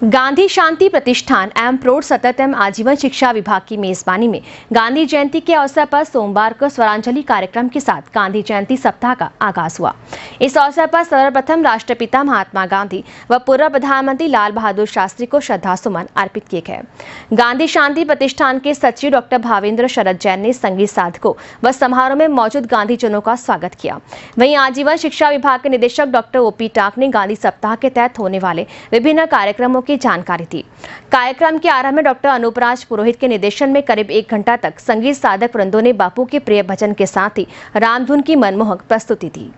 गांधी शांति प्रतिष्ठान एवं प्रौढ़ सतत एवं आजीवन शिक्षा विभाग की मेजबानी में गांधी जयंती के अवसर पर सोमवार को स्वरांजलि कार्यक्रम के साथ गांधी जयंती सप्ताह का आगाज हुआ। इस अवसर पर सर्वप्रथम राष्ट्रपिता महात्मा गांधी व पूर्व प्रधानमंत्री लाल बहादुर शास्त्री को श्रद्धासुमन अर्पित किए गए। गांधी शांति प्रतिष्ठान के सचिव डॉक्टर भावेंद्र शरद जैन ने संगीत साधकों व समारोह में मौजूद गांधीजनों का स्वागत किया। वहीं आजीवन शिक्षा विभाग के निदेशक डॉक्टर ओपी टाक ने गांधी सप्ताह के तहत होने वाले विभिन्न कार्यक्रमों की जानकारी दी। कार्यक्रम के आरंभ में डॉक्टर अनूपराज पुरोहित के निर्देशन में करीब 1 घंटा तक संगीत साधक वृंदों ने बापू के प्रिय भजन के साथ ही रामधुन की मनमोहक प्रस्तुति दी।